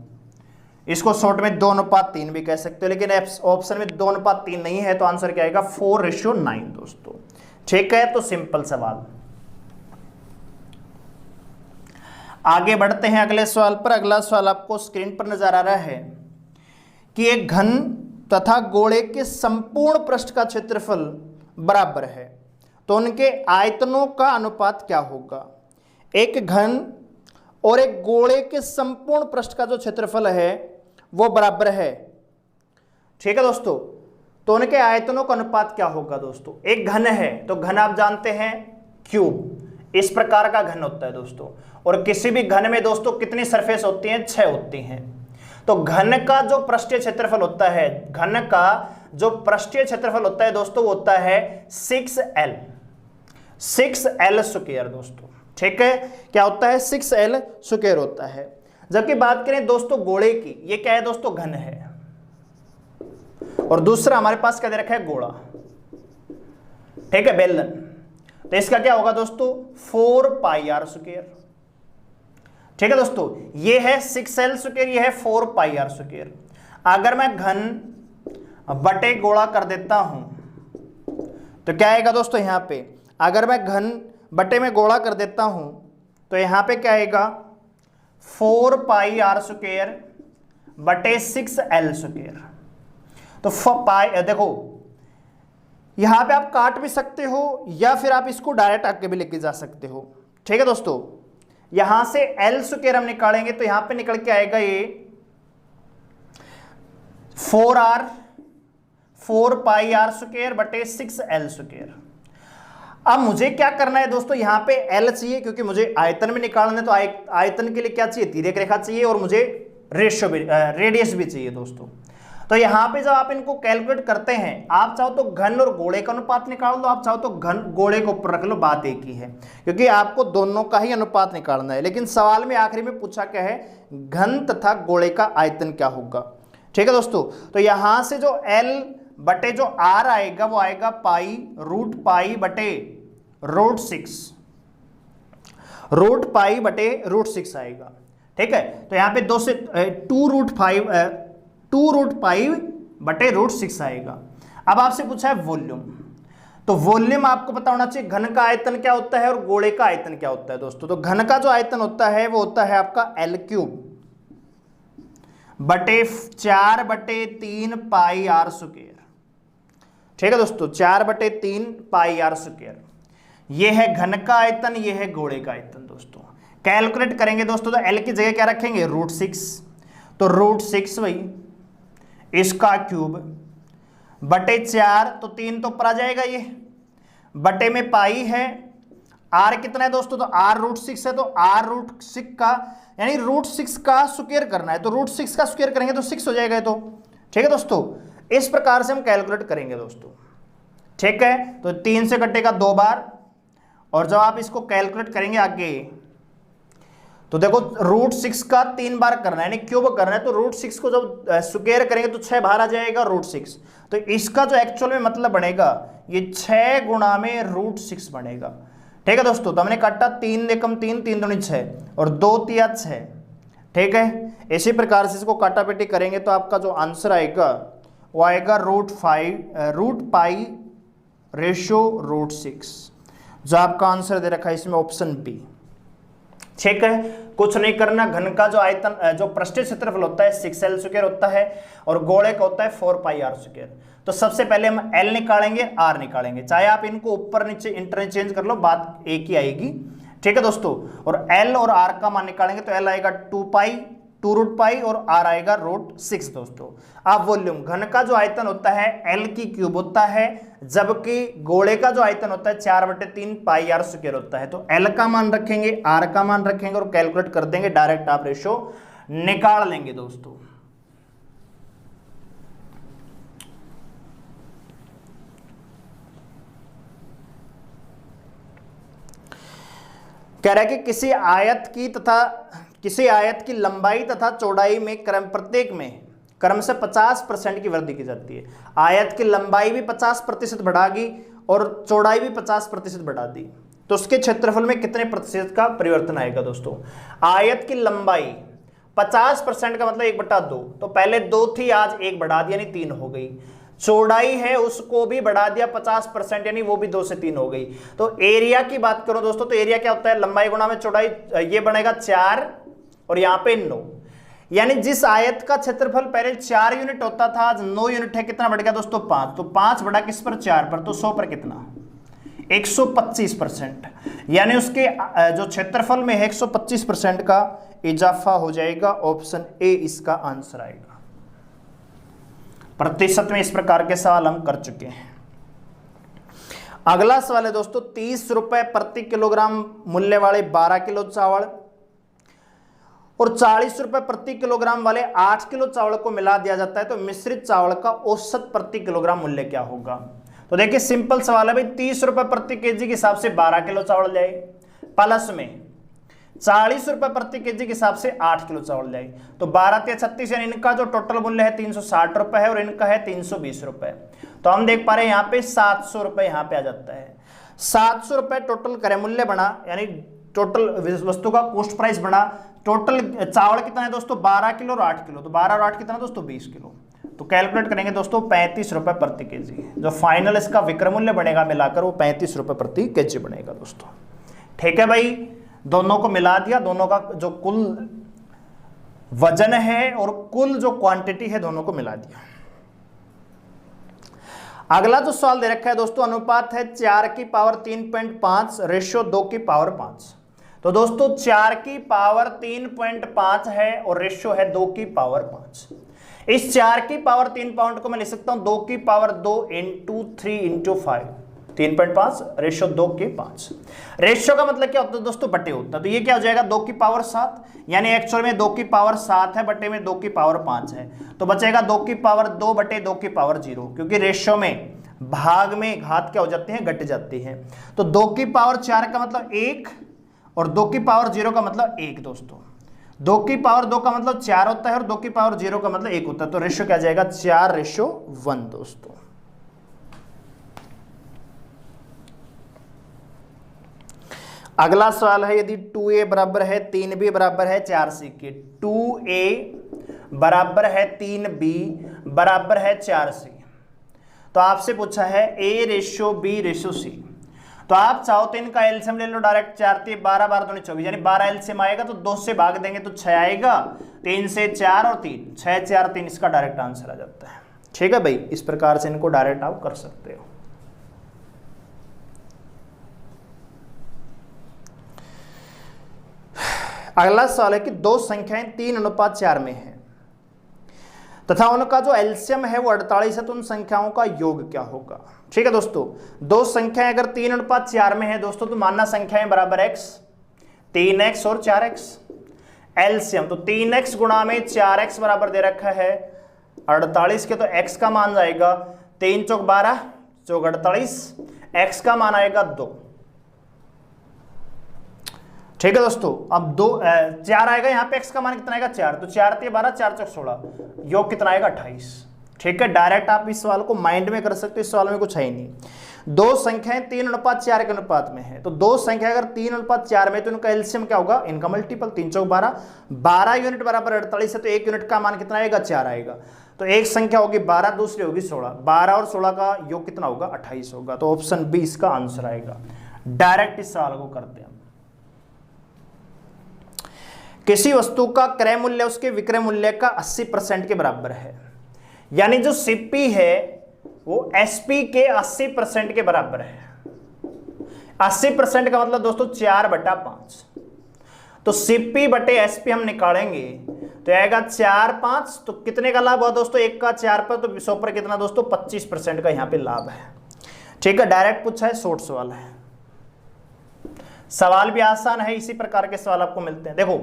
इसको शॉर्ट में 2:3 भी कह सकते हो, लेकिन ऑप्शन में 2:3 नहीं है, तो आंसर क्या आएगा 4:9 दोस्तों। ठीक है, तो सिंपल सवाल। आगे बढ़ते हैं अगले सवाल पर। अगला सवाल आपको स्क्रीन पर नजर आ रहा है कि एक घन तथा गोले के संपूर्ण पृष्ठ का क्षेत्रफल बराबर है तो उनके आयतनों का अनुपात क्या होगा। एक घन और एक गोले के संपूर्ण पृष्ठ का जो क्षेत्रफल है वो बराबर है, ठीक है दोस्तों। तो उनके आयतनों का अनुपात क्या होगा दोस्तों। एक घन है तो घन आप जानते हैं क्यूब, इस प्रकार का घन होता है दोस्तों। और किसी भी घन में दोस्तों कितनी सरफेस होती हैं, 6 होती हैं। तो घन का जो पृष्ठीय क्षेत्रफल होता है, घन का जो पृष्ठीय क्षेत्रफल होता है दोस्तों वो होता है 6L स्क्वायर दोस्तों, ठीक है। क्या होता है, 6L स्क्वायर होता है। जबकि बात करें दोस्तों गोले की, ये क्या है दोस्तों, घन है और दूसरा हमारे पास क्या दे रखा है, गोला, ठीक है, बेलन। तो इसका क्या होगा दोस्तों, 4πr स्क्वायर, ठीक है दोस्तों। ये है 6L स्क्वायर, ये है 4πr स्क्वायर। अगर मैं घन बटे गोला कर देता हूं तो क्या आएगा दोस्तों, यहां पे अगर मैं घन बटे में गोला कर देता हूं तो यहां पे क्या आएगा, 4πr स्क्वायर बटे 6L स्क्वायर। तो देखो यहां पे आप काट भी सकते हो या फिर आप इसको डायरेक्ट आगे भी लेके जा सकते हो, ठीक है दोस्तों। यहां से L स्क्वायर हम निकालेंगे तो यहां पे निकल के आएगा ये 4πr स्क्वायर बटे 6L स्क्वायर। अब मुझे क्या करना है दोस्तों, यहां पे L चाहिए क्योंकि मुझे आयतन में निकालना है। तो आयतन के लिए क्या चाहिए, तिर्यक रेखा चाहिए और मुझे रेशियो भी, रेडियस भी चाहिए दोस्तों। तो यहां पे जब आप इनको कैलकुलेट करते हैं, आप चाहो तो घन और गोले का अनुपात निकाल लो, आप चाहो तो घन गोले को ऊपर रख लो, बात एक ही है क्योंकि आपको दोनों का ही अनुपात निकालना है। लेकिन सवाल में आखिरी में पूछा क्या है, घन तथा गोले का आयतन क्या होगा, ठीक है दोस्तों। तो यहां से जो L बटे जो R आएगा वो आएगा √π बटे √6, √π बटे √6 आएगा, ठीक है। तो यहां पे 2 से 2√π बटे √6 आएगा। अब आपसे पूछा है वॉल्यूम, तो वॉल्यूम आपको पता होना चाहिए घन का आयतन क्या होता है और गोले का आयतन क्या होता है दोस्तों। तो घन का जो आयतन होता है वो होता है आपका L³ बटे 4/3πr स्क्वायर, ठीक है दोस्तों, 4/3πr स्क्वायर। ये है घन का आयतन, ये है गोले का आयतन दोस्तों। कैलकुलेट करेंगे दोस्तों तो L की जगह क्या रखेंगे, √6, तो √6 वही इसका क्यूब बटे 4, तो 3 तो ऊपर आ जाएगा, ये बटे में पाई है, R कितना है दोस्तों, तो R √6 है, तो R √6 का यानी √6 का स्क्वायर करना है, तो √6 का स्क्वायर करेंगे तो 6 हो जाएगा, तो ठीक है दोस्तों। इस प्रकार से हम कैलकुलेट करेंगे दोस्तों, ठीक है। तो 3 से कटेगा 2 बार, और जब आप इसको कैलकुलेट करेंगे आगे तो देखो √6 का 3 बार करना है यानी क्यूब करना है, तो √6 को जब स्क्वायर करेंगे तो 6 बाहर आ जाएगा √6। तो इसका जो एक्चुअल में मतलब बनेगा ये 6 गुणा में √6 बनेगा, ठीक है दोस्तों। तो हमने काटा 3 एकम 3, 3 दूनी 6 और 2 तिया 6, ठीक है। इसी प्रकार से इसको काटापेटी करेंगे तो आपका जो आंसर आएगा वो आएगा √π रेशियो √6, जो आपका आंसर दे रखा है इसमें ऑप्शन बी, ठीक है। कुछ नहीं करना, घन का जो आयतन जो पृष्ठीय क्षेत्रफल होता है 6L स्क्वायर होता है और गोले का होता है 4πr स्क्वायर। तो सबसे पहले हम L निकालेंगे, R निकालेंगे, चाहे आप इनको ऊपर नीचे इंटरचेंज कर लो, बात एक ही आएगी, ठीक है दोस्तों। और L और R का मान निकालेंगे तो L आएगा 2√π और R आएगा √6 दोस्तों। अब वॉल्यूम, घन का जो आयतन होता है L³ होता है, जबकि गोले का जो आयतन होता है 4/3πr स्क्वायर होता है। तो L का मान रखेंगे, R का मान रखेंगे और कैलकुलेट कर देंगे, डायरेक्ट आप रेशो निकाल लेंगे दोस्तों। कह रहा है कि किसी आयत की लंबाई तथा चौड़ाई में प्रत्येक में क्रम से 50% की वृद्धि की जाती है। आयत की लंबाई भी 50% बढ़ा दी और चौड़ाई भी 50% बढ़ा दी, तो उसके क्षेत्रफल में कितने प्रतिशत का परिवर्तन आएगा दोस्तों। आयत की लंबाई 50% का मतलब 1/2, तो पहले 2 थी, आज 1 बढ़ा दिया यानी 3 हो गई। चौड़ाई है उसको भी बढ़ा दिया 50% यानी वो भी 2 से 3 हो गई। तो एरिया की बात करो दोस्तों, तो एरिया क्या होता है, लंबाई गुणा में चौड़ाई, ये बनेगा 4 और यहाँ पे 9। यानी जिस आयत का क्षेत्रफल पहले 4 यूनिट होता था, आज 9 यूनिट है, कितना बढ़ गया दोस्तों 5। तो 5 बढ़ा किस पर 4 पर, तो 100 पर कितना 125%, यानी उसके जो क्षेत्रफल में है 125% का इजाफा हो जाएगा। ऑप्शन ए इसका आंसर आएगा। प्रतिशत में इस प्रकार के सवाल हम कर चुके हैं। अगला सवाल है दोस्तों 30 रुपए प्रति किलोग्राम मूल्य वाले 12 किलो चावल और 40 रुपए प्रति किलोग्राम वाले 8 किलो चावल को मिला दिया जाता है, तो मिश्रित चावल का औसत प्रति किलोग्राम मूल्य क्या होगा। तो देखिए सिंपल सवाल है भाई, 30 रुपए प्रति केजी के हिसाब से 12 किलो चावल जाए, प्लस में 40 रुपए प्रति केजी के हिसाब से 8 किलो चावल जाए, तो 12 या 36, यानी इनका जो टोटल मूल्य है 360 रुपए है और इनका है 320 रुपए। तो हम देख पा रहे हैं यहाँ पे 700 रुपए यहाँ पे आ जाता है। 700 रुपए टोटल क्रय मूल्य बना, यानी टोटल वस्तु का कॉस्ट प्राइस बना। टोटल चावल कितना है दोस्तों 12 किलो और 8 किलो, तो 12 और 8 कितना दोस्तों 20 किलो। तो कैलकुलेट करेंगे दोस्तों 35 रुपए प्रति केजी, जो फाइनल इसका विक्रय मूल्य बनेगा मिलाकर वो 35 रुपए प्रति केजी बनेगा दोस्तों। ठीक है भाई, दोनों को मिला दिया, दोनों का जो कुल वजन है और कुल जो क्वांटिटी है दोनों को मिला दिया। अगला जो सवाल दे रखा है दोस्तों, अनुपात है 4 की पावर 3.5 रेशियो 2 की पावर 5। तो दोस्तों 4 की पावर 3.5 है और रेशियो है 2 की पावर 5। इस 4 की पावर 3 पाउंड को मैं लिख सकता हूं 2 की पावर 2 इंटू 3 इंटू 5, 3.5 रेशियो 2 की 5। रेशियो का मतलब क्या होता है दोस्तों, बटे होता है। तो ये क्या हो जाएगा 2 की पावर 7, यानी एक्चुअल में 2 की पावर 7 है, बटे में 2 की पावर 5 है, तो बचेगा 2 की पावर 2 बटे 2 की पावर 0, क्योंकि रेशियो में भाग में घात क्या हो जाते हैं, घट जाती है। तो 2 की पावर 4 का मतलब 1 और 2 की पावर 0 का मतलब 1 दोस्तों। 2 की पावर 2 का मतलब 4 होता है और 2 की पावर 0 का मतलब 1 होता है, तो रेशियो क्या जाएगा 4:1 दोस्तों। अगला सवाल है, यदि 2a बराबर है 3b बराबर है 4c के, 2a बराबर है 3b बराबर है 4c, तो आपसे पूछा है a:b:c। तो आप चाहो तो इनका एलसीएम ले लो डायरेक्ट, 4 3 12 12 दूनी 24, यानी 12 एलसीएम आएगा तो 2 से भाग देंगे तो 6 आएगा, 3 से 4 और 3, 6 4 3 इसका डायरेक्ट आंसर आ जाता है। ठीक है भाई, इस प्रकार से इनको डायरेक्ट आप कर सकते हो। अगला सवाल है कि दो संख्याएं 3:4 में है तथा उनका जो एलसीएम है वो 48 है, तो उन संख्याओं का योग क्या होगा। ठीक है दोस्तों, दो संख्याएं अगर 3:4 में है दोस्तों, तो मानना संख्याएं बराबर x, 3x और 4x। एलसीएम तो 3x गुणा में 4x बराबर दे रखा है 48 के, तो x का मान जाएगा 3 चौक 12 चौक 48, x का मान आएगा 2। ठीक है दोस्तों, अब 4 आएगा, यहाँ पे x का मान कितना आएगा 4, तो 4 3 12 4 चौक 16, योग कितना आएगा 28। ठीक है, डायरेक्ट आप इस सवाल को माइंड में कर सकते हो, इस सवाल में कुछ है ही नहीं। दो संख्याएं 3:4 के अनुपात में है, तो दो संख्या अगर 3:4 में, तो इनका एलसीएम क्या होगा, इनका मल्टीपल, 3 चौक 12, 12 यूनिट बराबर 48 है, तो 1 यूनिट का मान कितना आएगा 4 आएगा, तो एक संख्या होगी 12, दूसरी होगी 16, 12 और 16 का योग कितना होगा 28 होगा, तो ऑप्शन बी इसका आंसर आएगा। डायरेक्ट इस सवाल को करते हैं। किसी वस्तु का क्रय मूल्य उसके विक्रय मूल्य का 80% के बराबर है, यानी जो सीपी है वो एसपी के 80% के बराबर है। 80% का मतलब दोस्तों 4/5, तो सीपी बटे एसपी हम निकालेंगे तो आएगा 4 5, तो कितने का लाभ हुआ दोस्तों, 1 का 4 पर, तो 100 पर कितना दोस्तों 25% का यहाँ पे लाभ है। ठीक है, डायरेक्ट पूछा है, शॉर्ट सवाल है, सवाल भी आसान है, इसी प्रकार के सवाल आपको मिलते हैं। देखो,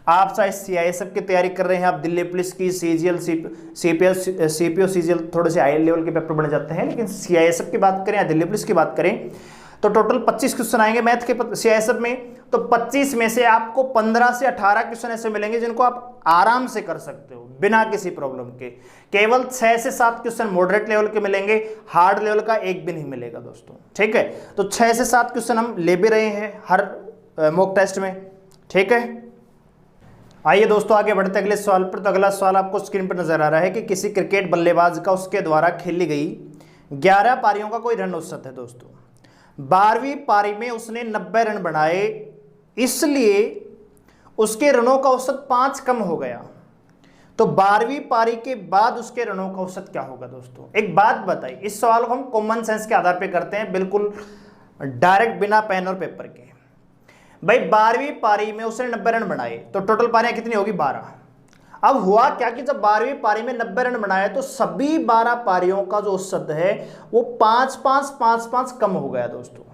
आप चाहे सीआईएसएफ की तैयारी कर रहे हैं, आप दिल्ली पुलिस की, सीजीएल सीपीओ सीजीएल थोड़े से हाई लेवल के पेपर बन जाते हैं, लेकिन सीआईएसएफ की बात करें या दिल्ली पुलिस की बात करें तो टोटल 25 क्वेश्चन आएंगे मैथ के सीआईएसएफ में, तो 25 में से आपको 15 से 18 क्वेश्चन ऐसे मिलेंगे जिनको आप आराम से कर सकते हो बिना किसी प्रॉब्लम के। केवल 6 से 7 क्वेश्चन मॉडरेट लेवल के मिलेंगे, हार्ड लेवल का एक भी नहीं मिलेगा दोस्तों। ठीक है, तो 6 से 7 क्वेश्चन हम ले भी रहे हैं हर मॉक टेस्ट में। ठीक है, आइए दोस्तों आगे बढ़ते अगले सवाल पर। तो अगला सवाल आपको स्क्रीन पर नजर आ रहा है कि किसी क्रिकेट बल्लेबाज का उसके द्वारा खेली गई 11 पारियों का कोई रन औसत है दोस्तों। 12वीं पारी में उसने 90 रन बनाए, इसलिए उसके रनों का औसत 5 कम हो गया। तो 12वीं पारी के बाद उसके रनों का औसत क्या होगा दोस्तों। एक बात बताइए, इस सवाल को हम कॉमन सेंस के आधार पे करते हैं, बिल्कुल डायरेक्ट बिना पेन और पेपर के। भाई 12वीं पारी में उसने 90 रन बनाए तो टोटल पारियां कितनी होगी 12। अब हुआ क्या कि जब 12वीं पारी में 90 रन बनाए तो सभी 12 पारियों का जो औसत है वो 5-5-5-5 कम हो गया दोस्तों।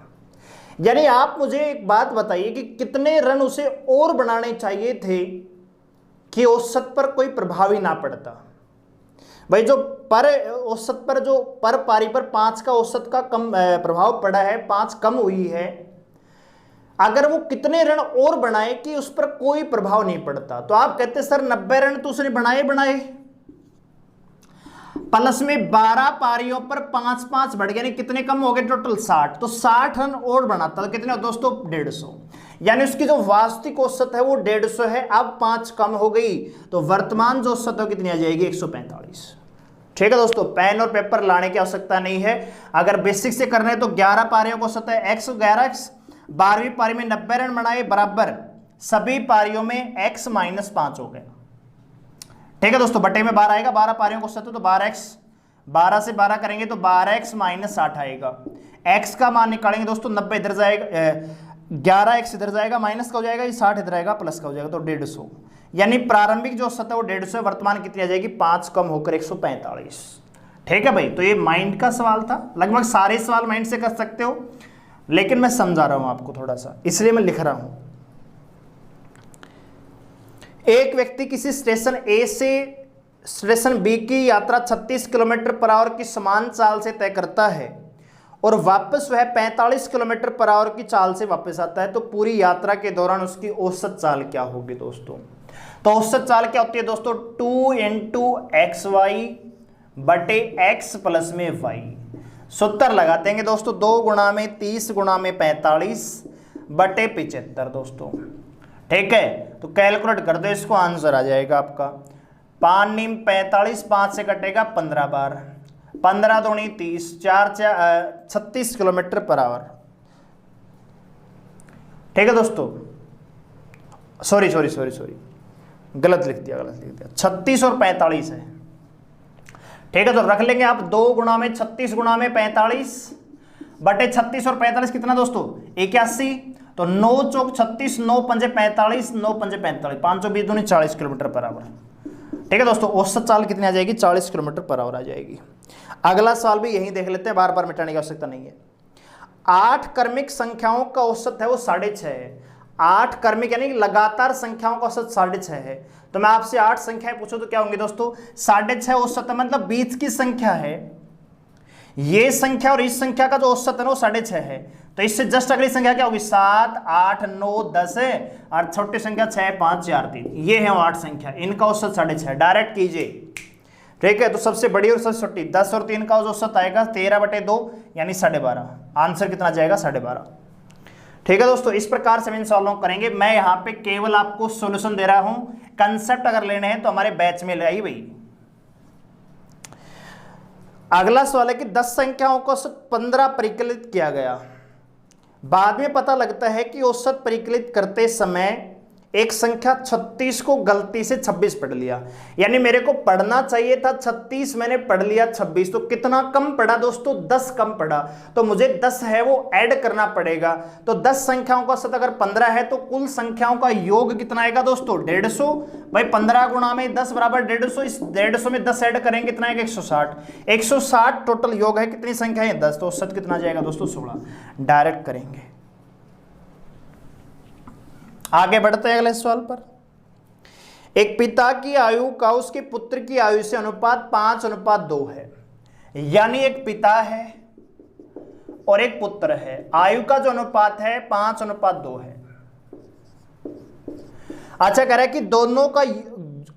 यानी आप मुझे एक बात बताइए कि कितने रन उसे और बनाने चाहिए थे कि औसत पर कोई प्रभाव ही ना पड़ता। भाई जो पर औसत पर जो पर पारी पर 5 का औसत का कम प्रभाव पड़ा है, 5 कम हुई है, अगर वो कितने रन और बनाए कि उस पर कोई प्रभाव नहीं पड़ता। तो आप कहते सर 90 रन तो उसने बनाए प्लस में 12 पारियों पर 5-5 बढ़ गया, यानी कितने कम हो गए टोटल 60। तो 60 रन और बनाता तो कितने दोस्तों 150, यानी उसकी जो वास्तविक औसत है वो 150 है। अब 5 कम हो गई तो वर्तमान जो औसत है कितनी आ जाएगी 145। ठीक है दोस्तों, पेन और पेपर लाने की आवश्यकता नहीं है। अगर बेसिक से करना है तो 11 पारियों को औसत है x 11x, 12वीं पारी में 90 रन बनाए बराबर सभी पारियों में x -5 हो गया। ठीक है दोस्तों, बटे में 12 आएगा, 12 पारियों को औसत है तो 12x, 12 से 12 करेंगे तो 12x -60 आएगा। x का मान निकालेंगे दोस्तों, 90 इधर जाएगा, 11x इधर जाएगा, माइनस का हो जाएगा, 60 इधर आएगा, प्लस का हो जाएगा, तो 150। यानी प्रारंभिक जो औसत है वो 150 है, वर्तमान कितनी आ जाएगी 5 कम होकर 145। ठीक है भाई, तो ये माइंड का सवाल था। लगभग सारे सवाल माइंड से कर सकते हो, लेकिन मैं समझा रहा हूं आपको थोड़ा सा, इसलिए मैं लिख रहा हूं। एक व्यक्ति किसी स्टेशन ए से स्टेशन बी की यात्रा 36 किलोमीटर पर आवर की समान चाल से तय करता है और वापस वह 45 किलोमीटर पर आवर की चाल से वापस आता है, तो पूरी यात्रा के दौरान उसकी औसत चाल क्या होगी दोस्तों। तो औसत चाल क्या होती है दोस्तों, 2 × xy बटे x प्लस में y। सूत्र लगाते हैं दोस्तों, 2 गुणा में 30 गुणा में 45 बटे 75 दोस्तों। ठीक है, तो कैलकुलेट कर दो इसको, आंसर आ जाएगा आपका 5 × 45, 5 से कटेगा 15 बार, 15 दूनी 30, 4 36 किलोमीटर पर आवर। ठीक है दोस्तों, सॉरी गलत लिख दिया 36 और 45 है। ठीक है, तो रख लेंगे आप 2 गुणा में 36 गुणा में 45 बटे 36 और 45 कितना दोस्तों 81, तो 9 चौक 36, 9 पंजे 45, 9 पंजे 45, 520 दूनी 40 किलोमीटर पर आवर। ठीक है दोस्तों, औसत चाल कितनी आ जाएगी 40 किलोमीटर पर आवर आ जाएगी। अगला सवाल भी यही देख लेते हैं, बार बार मिटाने की आवश्यकता नहीं है। 8 क्रमिक संख्याओं का औसत है वो 6.5 है। 8 क्रमिक यानी लगातार संख्याओं का औसत 6.5 है। तो मैं आपसे 8 संख्याएं पूछूं तो क्या होंगी दोस्तों 6.5 औसत है, मतलब बीच की संख्या है। ये संख्या और इस संख्या का जो औसत है ना वो 6.5 है। तो इससे जस्ट अगली संख्या क्या होगी 7, 8, 9, 10 है, और छोटी संख्या 6, 5, 4, 3। ये है 8 संख्या, इनका औसत 6.5 है। डायरेक्ट कीजिए। ठीक है, तो सबसे बड़ी और सबसे छोटी 10 और 3 का औसत आएगा 13/2 यानी 12.5। आंसर कितना जाएगा 12.5। ठीक है दोस्तों, इस प्रकार से इन सवालों करेंगे। मैं यहाँ पे केवल आपको सॉल्यूशन दे रहा हूं, कंसेप्ट अगर लेने हैं तो हमारे बैच में ले आई भाई। अगला सवाल है कि 10 संख्याओं को औसत 15 परिकलित किया गया। बाद में पता लगता है कि औसत परिकलित करते समय एक संख्या 36 को गलती से 26 पढ़ लिया। यानी मेरे को पढ़ना चाहिए था 36, मैंने पढ़ लिया 26, तो कितना कम पढ़ा दोस्तों 10 कम पढ़ा। तो मुझे 10 है वो ऐड करना पड़ेगा। तो 10 संख्याओं का औसत अगर 15 है तो कुल संख्याओं का योग कितना आएगा दोस्तों 150। भाई 15 गुणा में 10 बराबर 150, इस 150 में 10 ऐड करेंगे कितना आएगा 160। 160 टोटल योग है, कितनी संख्या है 10, तो औसत कितना जाएगा दोस्तों 16। डायरेक्ट करेंगे। आगे बढ़ते हैं अगले सवाल पर। एक पिता की आयु का उसके पुत्र की आयु से अनुपात 5:2 है। यानी एक पिता है और एक पुत्र है, आयु का जो अनुपात है 5:2 है। अच्छा, कह रहा है कि दोनों का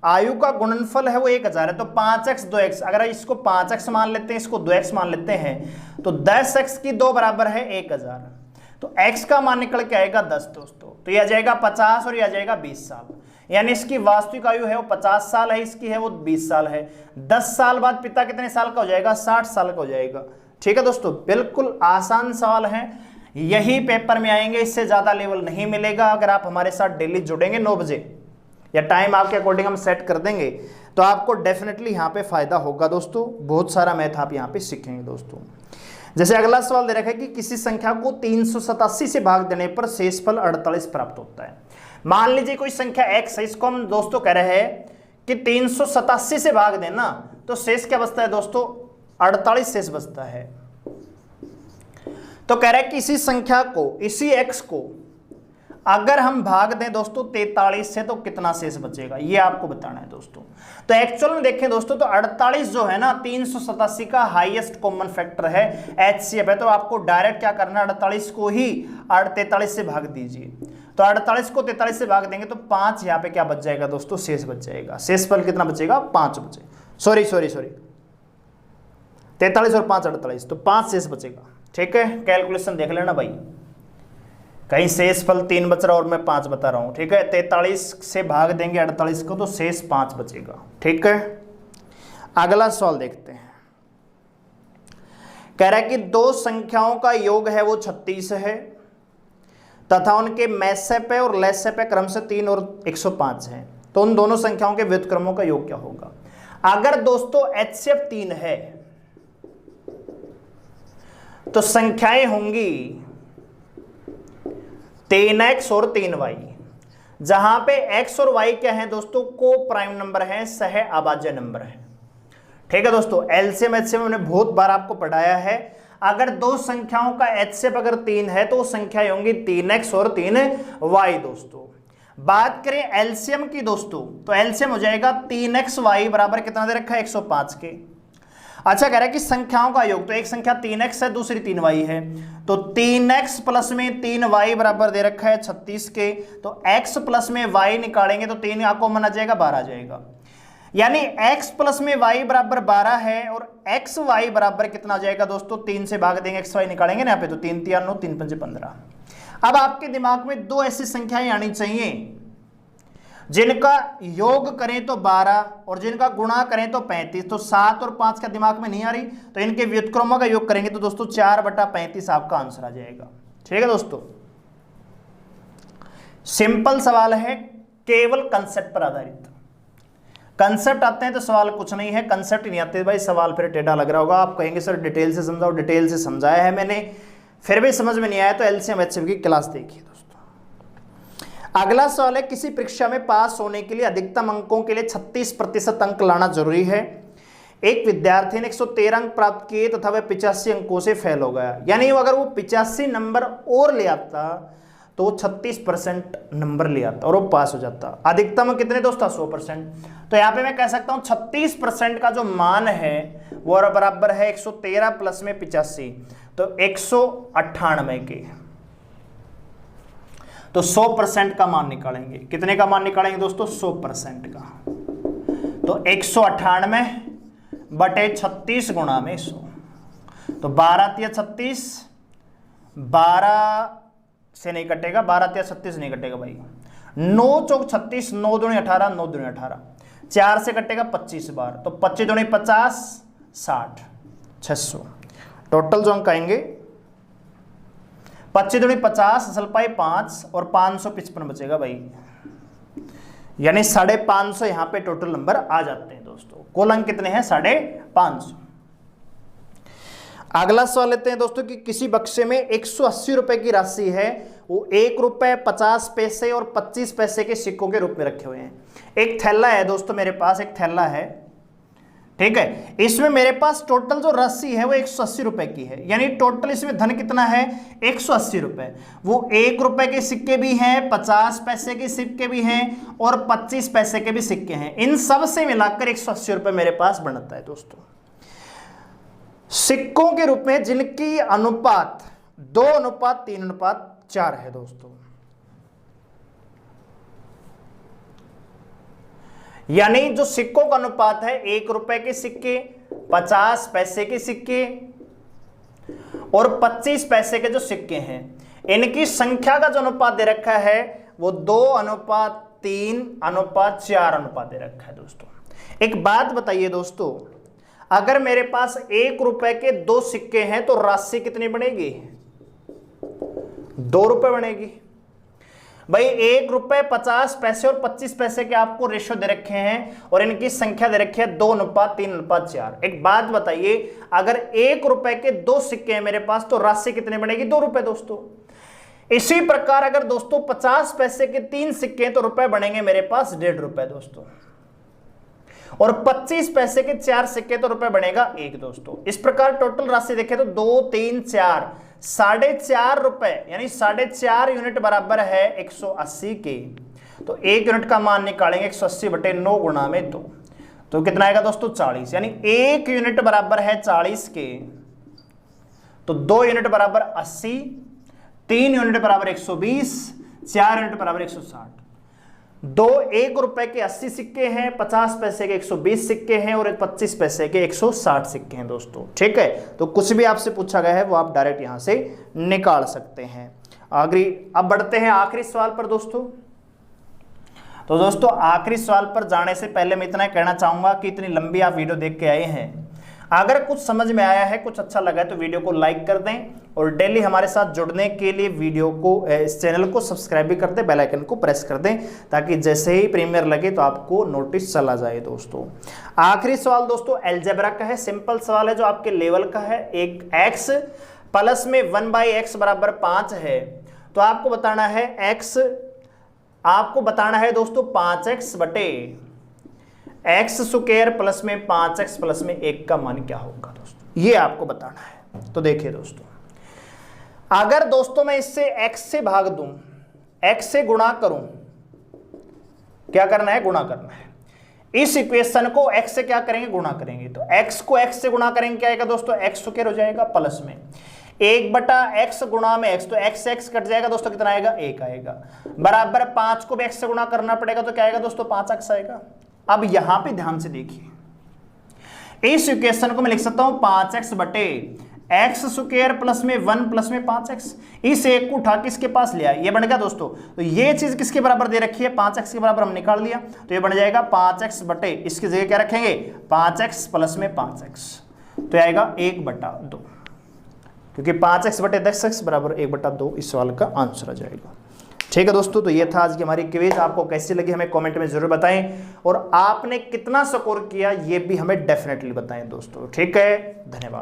आयु का गुणनफल है वो 1000 है। तो 5x 2x, अगर इसको 5x मान लेते हैं, इसको 2x मान लेते हैं, तो 10x की 2 बराबर है 1000। तो x का मान निकल के आएगा 10 दोस्तों। तो यह आ जाएगा 50 और यह आ जाएगा 20 साल। यानी इसकी वास्तविक आयु है वो 50 साल है, इसकी है वो 20 साल है। 10 साल बाद पिता कितने साल का हो जाएगा 60 साल का हो जाएगा। ठीक है दोस्तों, बिल्कुल आसान सवाल है, यही पेपर में आएंगे, इससे ज्यादा लेवल नहीं मिलेगा। अगर आप हमारे साथ डेली जुड़ेंगे 9 बजे, या टाइम आपके अकॉर्डिंग हम सेट कर देंगे, तो आपको डेफिनेटली यहाँ पे फायदा होगा दोस्तों, बहुत सारा मैथ आप यहाँ पे सीखेंगे दोस्तों। जैसे अगला सवाल दे रखा है कि किसी संख्या को 387 से भाग देने पर शेषफल 48 प्राप्त होता है। मान लीजिए कोई संख्या x है, इसको हम दोस्तों कह रहे हैं कि 387 से भाग देना, तो शेष क्या बचता है दोस्तों, 48 शेष बचता है। तो कह रहे हैं कि इसी संख्या को, इसी x को अगर हम भाग दें दोस्तों 43 से तो कितना शेष बचेगा, ये आपको बताना है दोस्तों। तो एक्चुअल में देखें दोस्तों तो 48 जो है ना 387 का हाईएस्ट कॉमन फैक्टर है, HCF है, तो आपको डायरेक्ट क्या करना है, 48 को ही 43 से भाग दीजिए। तो 48 को 43 से भाग देंगे तो 5 यहाँ पे क्या बच जाएगा दोस्तों, शेष बच जाएगा। शेषफल कितना बचेगा, 5 बचे, सॉरी 43 और 5 48, तो 5 शेष बचेगा। ठीक है, कैलकुलेशन देख लेना भाई, कहीं शेषफल 3 बच रहा और मैं 5 बता रहा हूं। ठीक है, 43 से भाग देंगे 48 को तो शेष 5 बचेगा। ठीक है, अगला सवाल देखते हैं। कह रहा है कि दो संख्याओं का योग है वो 36 है तथा उनके मैसेपे और लेसेपे क्रम से 3 और 105 है, तो उन दोनों संख्याओं के व्युत्क्रमों का योग क्या होगा। अगर दोस्तों HCF 3 है तो संख्याएं होंगी 3x और 3y, जहां पे x और y क्या है दोस्तों, को प्राइम नंबर है, सह अभाज्य नंबर है। ठीक है दोस्तों, एलसीएम एचसीएम हमने बहुत बार आपको पढ़ाया है। अगर दो संख्याओं का HCF अगर 3 है तो संख्याएं होंगी 3x और 3y दोस्तों। बात करें एलसीएम की दोस्तों, तो एलसीएम हो जाएगा 3xy बराबर कितना दे रखा है, 105 के। अच्छा, कह रहा है कि संख्याओं का योग, तो एक संख्या 3x है, दूसरी 3y है, तो 3x प्लस में 3y बराबर दे रखा है 36 के, तो x प्लस में y निकालेंगे तो 3 कॉमन आ जाएगा, 12 आ जाएगा। यानी x प्लस में y बराबर 12 है और xy बराबर कितना आ जाएगा दोस्तों, 3 से भाग देंगे, xy निकालेंगे ना यहाँ पे, तो 3 3 9 3 5 15। अब आपके दिमाग में दो ऐसी संख्याएं आनी चाहिए जिनका योग करें तो 12 और जिनका गुणा करें तो 35, तो 7 और 5 का दिमाग में नहीं आ रही, तो इनके व्युत्क्रमों का योग करेंगे तो दोस्तों 4/35 आपका आंसर आ जाएगा। ठीक है दोस्तों, सिंपल सवाल है, केवल कंसेप्ट पर आधारित। कंसेप्ट आते हैं तो सवाल कुछ नहीं है, कंसेप्ट नहीं आते भाई सवाल फिर टेढ़ा लग रहा होगा। आप कहेंगे सर डिटेल से समझाओ, डिटेल से समझाया है मैंने, फिर भी समझ में नहीं आया तो एलसीएम एचसीएफ की क्लास देखिए दोस्तों। अगला सवाल है, किसी परीक्षा में पास होने के लिए अधिकतम अंकों के लिए 36% अंक लाना जरूरी है। एक विद्यार्थी ने 113 अंक प्राप्त किए तथा वह 85 अंकों से फेल हो गया, यानी अगर वो 85 नंबर और ले आता तो वो 36% नंबर ले आता और वो पास हो जाता। अधिकतम कितने दोस्तों, 100%। तो यहाँ पे मैं कह सकता हूँ 36% का जो मान है वो बराबर है 113 प्लस में 85, तो 198 के, तो 100% का मान निकालेंगे। कितने का मान निकालेंगे दोस्तों, 100% का। तो 198 बटे 36 गुणा में 100, तो 12 तिया 36, 12 से नहीं कटेगा, 12 तिया 36 नहीं कटेगा भाई, 9 चौक 36, 9 दूनी 18, 9 दूनी 18, 4 से कटेगा 25 बार, तो 25 दूनी 50, 60, 600। टोटल जो अंक आएंगे 25 दूनी 50, असल पाई 5 और 555 बचेगा भाई, यानी 550 यहां पे टोटल नंबर आ जाते हैं दोस्तों। कुल अंक कितने हैं, 550। अगला सवाल लेते हैं दोस्तों कि किसी बक्से में 180 रुपए की राशि है, वो 1 रुपए 50 पैसे और 25 पैसे के सिक्कों के रूप में रखे हुए हैं। एक थैला है दोस्तों मेरे पास, एक थैला है, ठीक है, इसमें मेरे पास टोटल जो राशि है वो 180 रुपए की है, यानी टोटल इसमें धन कितना है, 180 रुपए। वो 1 रुपए के सिक्के भी हैं, 50 पैसे के सिक्के भी हैं और 25 पैसे के भी सिक्के हैं, इन सब से मिलाकर 180 रुपए मेरे पास बनता है दोस्तों। सिक्कों के रूप में जिनकी अनुपात 2:3:4 है दोस्तों, यानी जो सिक्कों का अनुपात है 1 रुपए के सिक्के, 50 पैसे के सिक्के और 25 पैसे के जो सिक्के हैं, इनकी संख्या का जो अनुपात दे रखा है वो 2:3:4 अनुपात दे रखा है दोस्तों। एक बात बताइए दोस्तों, अगर मेरे पास 1 रुपए के 2 सिक्के हैं तो राशि कितनी बनेगी, 2 रुपए बनेगी। भाई 1 रुपए 50 पैसे और 25 पैसे के आपको रेशो दे रखे हैं और इनकी संख्या दे रखी है 2:3:4। एक बात बताइए, अगर 1 रुपए के 2 सिक्के हैं मेरे पास तो राशि कितनी बनेगी? 2 रुपए दोस्तों। इसी प्रकार अगर दोस्तों 50 पैसे के 3 सिक्के हैं तो रुपए बनेंगे मेरे पास 1.5 रुपए दोस्तों, और 25 पैसे के 4 सिक्के तो रुपए बनेगा 1 दोस्तों। इस प्रकार टोटल राशि देखें तो 2, 3, 4, 4.5 रुपए यानी 4.5 यूनिट बराबर है 180 के। तो 1 यूनिट का मान निकालेंगे 180/9 गुणा में 2, तो कितना आएगा दोस्तों? 40। यानी 1 यूनिट बराबर है 40 के, तो 2 यूनिट बराबर 80, 3 यूनिट बराबर 120, 4 यूनिट बराबर 160। 1 रुपए के 80 सिक्के हैं, 50 पैसे के 120 सिक्के हैं और 25 पैसे के 160 सिक्के हैं दोस्तों। ठीक है, तो कुछ भी आपसे पूछा गया है वो आप डायरेक्ट यहां से निकाल सकते हैं। अब बढ़ते हैं आखिरी सवाल पर दोस्तों। तो दोस्तों आखिरी सवाल पर जाने से पहले मैं इतना कहना चाहूंगा कि इतनी लंबी आप वीडियो देख के आए हैं, अगर कुछ समझ में आया है, कुछ अच्छा लगा है तो वीडियो को लाइक कर दें और डेली हमारे साथ जुड़ने के लिए वीडियो को, इस चैनल को सब्सक्राइब भी कर दें, बेल आइकन को प्रेस कर दें ताकि जैसे ही प्रीमियर लगे तो आपको नोटिस चला जाए दोस्तों। आखिरी सवाल दोस्तों अलजेब्रा का है, सिंपल सवाल है जो आपके लेवल का है। एक x प्लस में 1/x बराबर 5 है, तो आपको बताना है दोस्तों 5x बटे x स्क्वायर प्लस में 5x प्लस में 1 का मान क्या होगा दोस्तों, ये आपको बताना है। तो देखिए दोस्तों, अगर दोस्तों मैं इससे x से भाग दूं, x से गुणा करूं, क्या करना है? गुणा करना है। इस इक्वेशन को x से क्या करेंगे? गुणा करेंगे। तो x को x से गुणा करेंगे, क्या आएगा दोस्तों? x स्क्वायर हो जाएगा प्लस में 1/x गुणा में x, तो x कट जाएगा दोस्तों, कितना आएगा? 1 आएगा, बराबर 5 को भी x से गुणा करना पड़ेगा, तो क्या आएगा दोस्तों? 5x आएगा। अब यहां पे ध्यान से देखिए, इस इक्वेशन को मैं लिख सकता हूं 5x बटे x स्क्वायर प्लस में 1 प्लस में 5x। इस एक को उठा के इसके पास लिया, ये बन गया दोस्तों। तो ये चीज किसके बराबर दे रखी है? 5x के बराबर हम निकाल लिया, तो ये बन जाएगा 5x बटे, इसकी जगह क्या रखेंगे? 5x प्लस में 5x, तो आएगा 1/2, क्योंकि 5x बटे 10x बराबर 1/2 इस सवाल का आंसर आ जाएगा। ठीक है दोस्तों, तो ये था आज की हमारी क्विज। आपको कैसी लगी हमें कमेंट में जरूर बताएं, और आपने कितना स्कोर किया ये भी हमें डेफिनेटली बताएं दोस्तों। ठीक है, धन्यवाद।